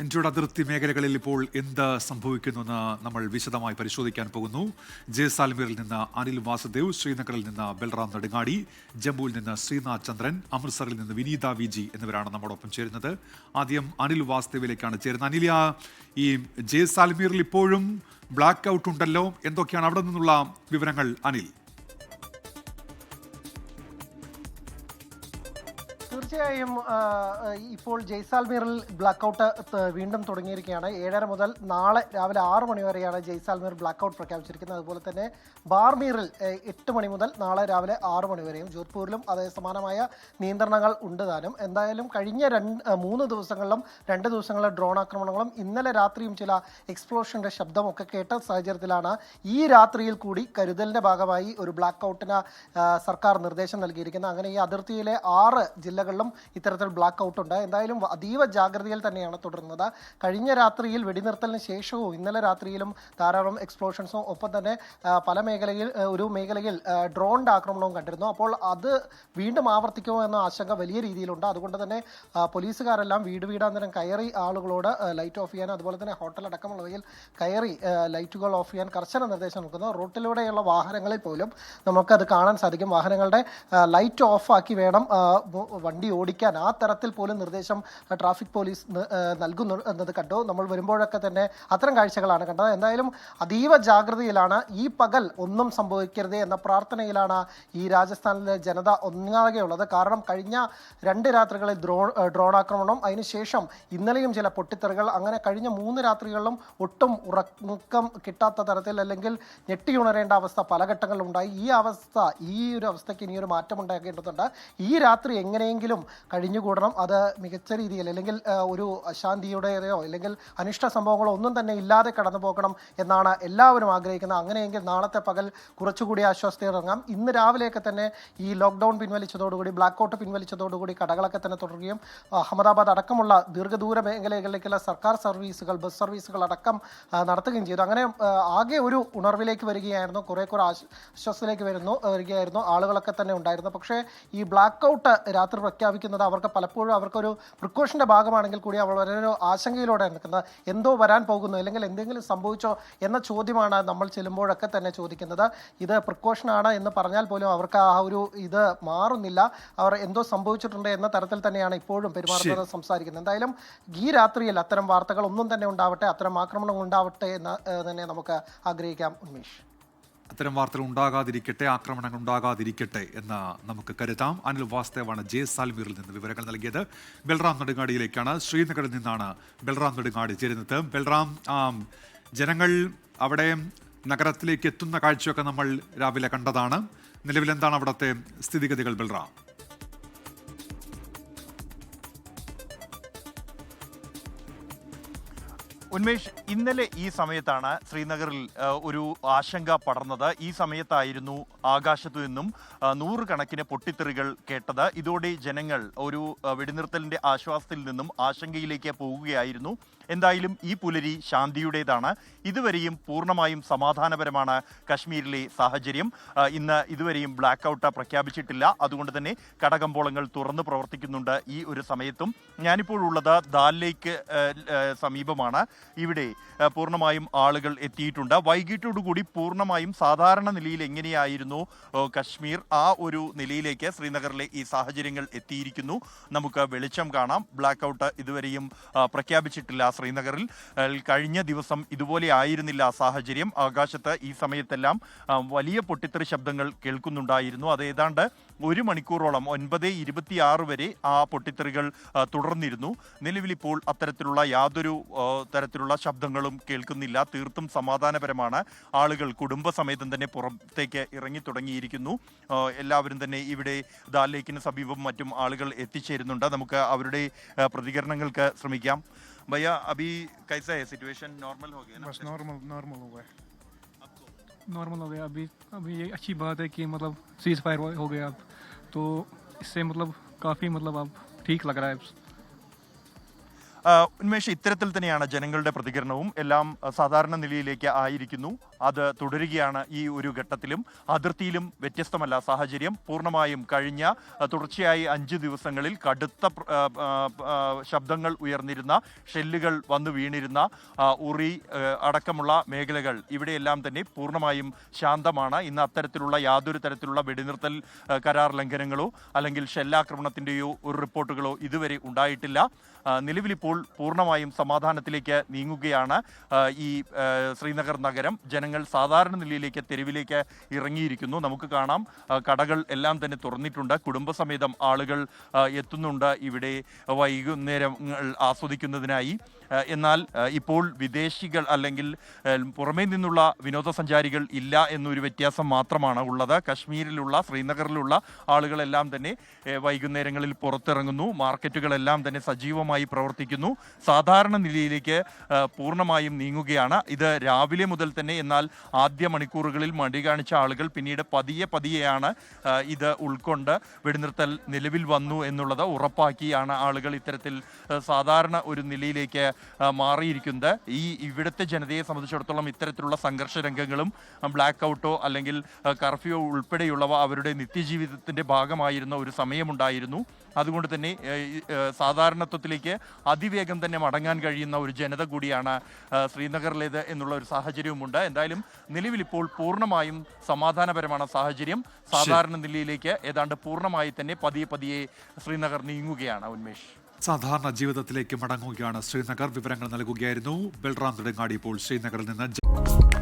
ഇന്ത്യയുടെ അതിർത്തി മേഖലകളിൽ ഇപ്പോൾ എന്ത് സംഭവിക്കുന്നുവെന്ന് നമ്മൾ വിശദമായി പരിശോധിക്കാൻ പോകുന്നു. ജയ്സാൽമീറിൽ നിന്ന് അനിൽ വാസുദേവ്, ശ്രീനഗറിൽ നിന്ന് ബൽറാം നെടുങ്ങാടി, ജമ്മുവിൽ നിന്ന് ശ്രീനാഥ് ചന്ദ്രൻ, അമൃത്സറിൽ നിന്ന് വിനീത വി ജി എന്നിവരാണ് നമ്മോടൊപ്പം ചേരുന്നത്. ആദ്യം അനിൽ വാസുദേവിലേക്കാണ് ചേരുന്നത്. അനിൽ, ഈ ജയ്സാൽമീറിൽ ഇപ്പോഴും ബ്ലാക്ക് ഔട്ട് ഉണ്ടല്ലോ, എന്തൊക്കെയാണ് അവിടെ നിന്നുള്ള വിവരങ്ങൾ അനിൽ? തീർച്ചയായും ഇപ്പോൾ ജയ്സാൽമീറിൽ ബ്ലാക്കൗട്ട് വീണ്ടും തുടങ്ങിയിരിക്കുകയാണ്. 7:30 മുതൽ നാളെ രാവിലെ 6 മണി വരെയാണ് ജയ്സാൽമീർ ബ്ലാക്കൗട്ട് പ്രഖ്യാപിച്ചിരിക്കുന്നത്. അതുപോലെ തന്നെ ബാർമീറിൽ 8 മണി മുതൽ നാളെ രാവിലെ 6 മണി വരെയും, ജോധ്പൂരിലും അതേ സമാനമായ നിയന്ത്രണങ്ങൾ ഉണ്ട് താനും. എന്തായാലും കഴിഞ്ഞ 3 ദിവസങ്ങളിലും 2 ദിവസങ്ങളിലെ ഡ്രോൺ ആക്രമണങ്ങളും ഇന്നലെ രാത്രിയും ചില എക്സ്പ്ലോഷന്റെ ശബ്ദമൊക്കെ കേട്ട സാഹചര്യത്തിലാണ് ഈ രാത്രിയിൽ കൂടി കരുതലിന്റെ ഭാഗമായി ഒരു ബ്ലാക്കൗട്ടിന് സർക്കാർ നിർദ്ദേശം നൽകിയിരിക്കുന്നത്. അങ്ങനെ ഈ അതിർത്തിയിലെ 6 ജില്ലകളിലും ഇത്തരത്തിൽ ബ്ലാക്ക് ഔട്ട് ഉണ്ട്. എന്തായാലും അതീവ ജാഗ്രതയിൽ തന്നെയാണ് തുടരുന്നത്. കഴിഞ്ഞ രാത്രിയിൽ വെടിനിർത്തലിന് ശേഷവും ഇന്നലെ രാത്രിയിലും ധാരാളം എക്സ്പ്ലോഷൻസും ഒപ്പം തന്നെ പല മേഖലയിൽ ഡ്രോണിന്റെ ആക്രമണവും കണ്ടിരുന്നു. അപ്പോൾ അത് വീണ്ടും ആവർത്തിക്കുമോ എന്ന ആശങ്ക വലിയ രീതിയിലുണ്ട്. അതുകൊണ്ട് തന്നെ പോലീസുകാരെല്ലാം വീടാന്തരം കയറി ആളുകളോട് ലൈറ്റ് ഓഫ് ചെയ്യാൻ, അതുപോലെ തന്നെ ഹോട്ടൽ അടക്കമുള്ളവയിൽ കയറി ലൈറ്റുകൾ ഓഫ് ചെയ്യാൻ കർശന നിർദ്ദേശം നൽകുന്നു. റോട്ടിലൂടെയുള്ള വാഹനങ്ങളിൽ പോലും നമുക്കത് കാണാൻ സാധിക്കും. വാഹനങ്ങളുടെ ലൈറ്റ് ഓഫാക്കി വേണം വണ്ടി ഓടിക്കാൻ, ആ തരത്തിൽ പോലും നിർദ്ദേശം ട്രാഫിക് പോലീസ് നൽകുന്നു എന്നത് കണ്ടു. നമ്മൾ വരുമ്പോഴൊക്കെ തന്നെ അത്തരം കാഴ്ചകളാണ് കണ്ടത്. എന്തായാലും അതീവ ജാഗ്രതയിലാണ്. ഈ പകൽ ഒന്നും സംഭവിക്കരുതേ എന്ന പ്രാർത്ഥനയിലാണ് ഈ രാജസ്ഥാനിലെ ജനത ഒന്നാകെയുള്ളത്. കാരണം കഴിഞ്ഞ 2 രാത്രികളിൽ ഡ്രോൺ ആക്രമണം, അതിനുശേഷം ഇന്നലെയും ചില പൊട്ടിത്തെറികൾ, അങ്ങനെ കഴിഞ്ഞ 3 രാത്രികളിലും ഒട്ടും ഉറക്കം കിട്ടാത്ത തരത്തിൽ അല്ലെങ്കിൽ ഞെട്ടിയുണരേണ്ട അവസ്ഥ പല ഘട്ടങ്ങളിലുണ്ടായി. ഈ ഒരു അവസ്ഥയ്ക്ക് ഇനിയൊരു മാറ്റം ഉണ്ടാക്കേണ്ടതുണ്ട്. ഈ രാത്രി എങ്ങനെയെങ്കിലും കഴിഞ്ഞുകൂടണം. അത് മികച്ച രീതിയിൽ, അല്ലെങ്കിൽ ഒരു അശാന്തിയുടെയോ അല്ലെങ്കിൽ അനിഷ്ട സംഭവങ്ങളോ ഒന്നും തന്നെ ഇല്ലാതെ കടന്നു പോകണം എന്നാണ് എല്ലാവരും ആഗ്രഹിക്കുന്നത്. അങ്ങനെയെങ്കിൽ നാളത്തെ പകൽ കുറച്ചുകൂടി ആശ്വാസത്തിലിറങ്ങാം. ഇന്ന് രാവിലെയൊക്കെ തന്നെ ഈ ലോക്ക്ഡൌൺ പിൻവലിച്ചതോടുകൂടി, ബ്ലാക്കൗട്ട് പിൻവലിച്ചതോടുകൂടി കടകളൊക്കെ തന്നെ തുടരുകയും അഹമ്മദാബാദ് അടക്കമുള്ള ദീർഘദൂര മേഖലകളിലേക്കുള്ള സർക്കാർ സർവീസുകൾ, ബസ് സർവീസുകൾ അടക്കം നടത്തുകയും ചെയ്തു. അങ്ങനെ ആകെ ഒരു ഉണർവിലേക്ക് വരികയായിരുന്നു, കുറെ ആശ്വാസത്തിലേക്ക് വരികയായിരുന്നു. ആളുകളൊക്കെ തന്നെ ഉണ്ടായിരുന്നു. പക്ഷേ ഈ ബ്ലാക്കൗട്ട് രാത്രി പ്രഖ്യാപിക്കുന്നത് അവർക്ക് പലപ്പോഴും അവർക്കൊരു പ്രിക്കോഷന്റെ ഭാഗമാണെങ്കിൽ കൂടി അവർ വളരെ ആശങ്കയിലൂടെ നിൽക്കുന്നത്. എന്തോ വരാൻ പോകുന്നു, അല്ലെങ്കിൽ എന്തെങ്കിലും സംഭവിച്ചോ എന്ന ചോദ്യമാണ് നമ്മൾ ചെല്ലുമ്പോഴൊക്കെ തന്നെ ചോദിക്കുന്നത്. ഇത് പ്രിക്കോഷനാണ് എന്ന് പറഞ്ഞാൽ പോലും അവർക്ക് ആ ഒരു ഇത് മാറുന്നില്ല. അവർ എന്തോ സംഭവിച്ചിട്ടുണ്ട് എന്ന തരത്തിൽ തന്നെയാണ് ഇപ്പോഴും പെരുമാറുന്നത്, സംസാരിക്കുന്നത്. എന്തായാലും ഈ രാത്രിയിൽ അത്തരം വാർത്തകൾ ഒന്നും തന്നെ ഉണ്ടാവട്ടെ, അത്തരം ആക്രമണം ഉണ്ടാവട്ടെ എന്ന് തന്നെ നമുക്ക് ആഗ്രഹിക്കാം. ഉന്മേഷ്, അത്തരം വാർത്തകൾ ഉണ്ടാകാതിരിക്കട്ടെ, ആക്രമണങ്ങൾ ഉണ്ടാകാതിരിക്കട്ടെ എന്ന് നമുക്ക് കരുതാം. അനിൽ വാസുദേവാണ് ജയ്സാൽമീറിൽ നിന്ന് വിവരങ്ങൾ നൽകിയത്. ബൽറാം നെടുങ്ങാടിയിലേക്കാണ്, ശ്രീനഗറിൽ നിന്നാണ് ബൽറാം നെടുങ്ങാടി ചേരുന്നത്. ബൽറാം, ജനങ്ങൾ അവിടെ നഗരത്തിലേക്ക് എത്തുന്ന കാഴ്ചയൊക്കെ നമ്മൾ രാവിലെ കണ്ടതാണ്. നിലവിൽ എന്താണ് അവിടുത്തെ സ്ഥിതിഗതികൾ ബൽറാം? ഉന്മേഷ്, ഇന്നലെ ഈ സമയത്താണ് ശ്രീനഗറിൽ ഒരു ആശങ്ക പടർന്നത്. ഈ സമയത്തായിരുന്നു ആകാശത്തു നിന്നും 100 കണക്കിന് പൊട്ടിത്തെറികൾ കേട്ടത്. ഇതോടെ ജനങ്ങൾ ഒരു വെടിനിർത്തലിന്റെ ആശ്വാസത്തിൽ നിന്നും ആശങ്കയിലേക്ക് പോവുകയായിരുന്നു. എന്തായാലും ഈ പുലരി ശാന്തിയുടേതാണ്. ഇതുവരെയും പൂർണ്ണമായും സമാധാനപരമാണ് കശ്മീരിലെ സാഹചര്യം. ഇന്ന് ഇതുവരെയും ബ്ലാക്ക് ഔട്ട് പ്രഖ്യാപിച്ചിട്ടില്ല. അതുകൊണ്ട് തന്നെ കടകമ്പോളങ്ങൾ തുറന്ന് പ്രവർത്തിക്കുന്നുണ്ട്. ഈ ഒരു സമയത്തും ഞാനിപ്പോഴുള്ളത് ദാൽ ലേക്ക് സമീപമാണ്. ഇവിടെ പൂർണ്ണമായും ആളുകൾ എത്തിയിട്ടുണ്ട്. വൈകിട്ടോടുകൂടി പൂർണ്ണമായും സാധാരണ നിലയിൽ എങ്ങനെയായിരുന്നു കശ്മീർ, ആ ഒരു നിലയിലേക്ക് ശ്രീനഗറിലെ ഈ സാഹചര്യങ്ങൾ എത്തിയിരിക്കുന്നു. നമുക്ക് വെളിച്ചം കാണാം. ബ്ലാക്ക് ഔട്ട് ഇതുവരെയും പ്രഖ്യാപിച്ചിട്ടില്ല ശ്രീനഗറിൽ. കഴിഞ്ഞ ദിവസം ഇതുപോലെ ആയിരുന്നില്ല സാഹചര്യം. ആകാശത്ത് ഈ സമയത്തെല്ലാം വലിയ പൊട്ടിത്തെറി ശബ്ദങ്ങൾ കേൾക്കുന്നുണ്ടായിരുന്നു. അത് ഏതാണ്ട് 1 മണിക്കൂറോളം 9:26 വരെ ആ പൊട്ടിത്തെറികൾ തുടർന്നിരുന്നു. നിലവിലിപ്പോൾ അത്തരത്തിലുള്ള യാതൊരു തരത്തിലുള്ള ശബ്ദങ്ങളും കേൾക്കുന്നില്ല. തീർത്തും സമാധാനപരമാണ്. ആളുകൾ കുടുംബസമേതം തന്നെ പുറത്തേക്ക് ഇറങ്ങി തുടങ്ങിയിരിക്കുന്നു. എല്ലാവരും തന്നെ ഇവിടെ ദാൽ ലേക്കിന് സമീപം മറ്റും ആളുകൾ എത്തിച്ചേരുന്നുണ്ട്. നമുക്ക് അവരുടെ പ്രതികരണങ്ങൾക്ക് ശ്രമിക്കാം. भैया अभी कैसा है सिचुएशन? नॉर्मल हो गया ना? बस नॉर्मल हो गया, नॉर्मल हो गया. अभी ये अच्छी बात है कि मतलब सीज फायर हो गया अब, तो इससे मतलब काफ़ी मतलब अब ठीक लग रहा है. ഉന്മേഷ്, ഇത്തരത്തിൽ തന്നെയാണ് ജനങ്ങളുടെ പ്രതികരണവും. എല്ലാം സാധാരണ നിലയിലേക്ക് ആയിരിക്കുന്നു. അത് തുടരുകയാണ് ഈ ഒരു ഘട്ടത്തിലും. അതിർത്തിയിലും വ്യത്യസ്തമല്ല സാഹചര്യം. പൂർണ്ണമായും കഴിഞ്ഞ തുടർച്ചയായി 5 ദിവസങ്ങളിൽ കടുത്ത ശബ്ദങ്ങൾ ഉയർന്നിരുന്ന, ഷെല്ലുകൾ വന്നു വീണിരുന്ന ഉറി അടക്കമുള്ള മേഖലകൾ ഇവിടെയെല്ലാം തന്നെ പൂർണ്ണമായും ശാന്തമാണ്. ഇന്ന് അത്തരത്തിലുള്ള യാതൊരു തരത്തിലുള്ള വെടിനിർത്തൽ കരാർ ലംഘനങ്ങളോ അല്ലെങ്കിൽ ഷെല്ലാക്രമണത്തിൻ്റെയോ ഒരു റിപ്പോർട്ടുകളോ ഇതുവരെ ഉണ്ടായിട്ടില്ല. നിലവിലിപ്പോൾ പൂർണ്ണമായും സമാധാനത്തിലേക്ക് നീങ്ങുകയാണ് ഈ ശ്രീനഗർ നഗരം. ജനങ്ങൾ സാധാരണ നിലയിലേക്ക് തെരുവിലേക്ക് ഇറങ്ങിയിരിക്കുന്നു. നമുക്ക് കാണാം, കടകൾ എല്ലാം തന്നെ തുറന്നിട്ടുണ്ട്. കുടുംബസമേതം ആളുകൾ എത്തുന്നുണ്ട് ഇവിടെ വൈകുന്നേരങ്ങൾ ആസ്വദിക്കുന്നതിനായി. എന്നാൽ ഇപ്പോൾ വിദേശികൾ അല്ലെങ്കിൽ പുറമേ നിന്നുള്ള വിനോദസഞ്ചാരികൾ ഇല്ല എന്നൊരു വ്യത്യാസം മാത്രമാണ് ഉള്ളത്. കശ്മീരിലുള്ള, ശ്രീനഗറിലുള്ള ആളുകളെല്ലാം തന്നെ വൈകുന്നേരങ്ങളിൽ പുറത്തിറങ്ങുന്നു. മാർക്കറ്റുകളെല്ലാം തന്നെ സജീവമായി പ്രവർത്തിക്കുന്നു. സാധാരണ നിലയിലേക്ക് പൂർണ്ണമായും നീങ്ങുകയാണ്. ഇത് രാവിലെ മുതൽ തന്നെ. എന്നാൽ ആദ്യ മണിക്കൂറുകളിൽ മടി കാണിച്ച ആളുകൾ പിന്നീട് പതിയെയാണ് ഇത് ഉൾക്കൊണ്ട് വെടിനിർത്തൽ നിലവിൽ വന്നു എന്നുള്ളത് ഉറപ്പാക്കിയാണ് ആളുകൾ ഇത്തരത്തിൽ സാധാരണ ഒരു നിലയിലേക്ക് മാറിയിരിക്കുന്നത്. ഇവിടുത്തെ ജനതയെ സംബന്ധിച്ചിടത്തോളം ഇത്തരത്തിലുള്ള സംഘർഷ രംഗങ്ങളും ബ്ലാക്ക് ഔട്ടോ അല്ലെങ്കിൽ കർഫ്യൂ ഉൾപ്പെടെയുള്ളവ അവരുടെ നിത്യജീവിതത്തിൻ്റെ ഭാഗമായിരുന്ന ഒരു സമയമുണ്ടായിരുന്നു. അതുകൊണ്ട് തന്നെ സാധാരണത്വത്തിലേക്ക് അതിവേഗം തന്നെ മടങ്ങാൻ കഴിയുന്ന ഒരു ജനത കൂടിയാണ് ശ്രീനഗറിലേത് എന്നുള്ള ഒരു സാഹചര്യവുമുണ്ട്. എന്തായാലും നിലവിലിപ്പോൾ പൂർണ്ണമായും സമാധാനപരമാണ് സാഹചര്യം. സാധാരണ നിലയിലേക്ക് ഏതാണ്ട് പൂർണ്ണമായി തന്നെ പതിയെ ശ്രീനഗർ നീങ്ങുകയാണ്. ഉന്മേഷ്, സാധാരണ ജീവിതത്തിലേക്ക് മടങ്ങുകയാണ് ശ്രീനഗർ. വിവരങ്ങൾ നൽകുകയായിരുന്നു ബൽറാം നെടുങ്ങാടി ഇപ്പോൾ ശ്രീനഗറിൽ നിന്ന്.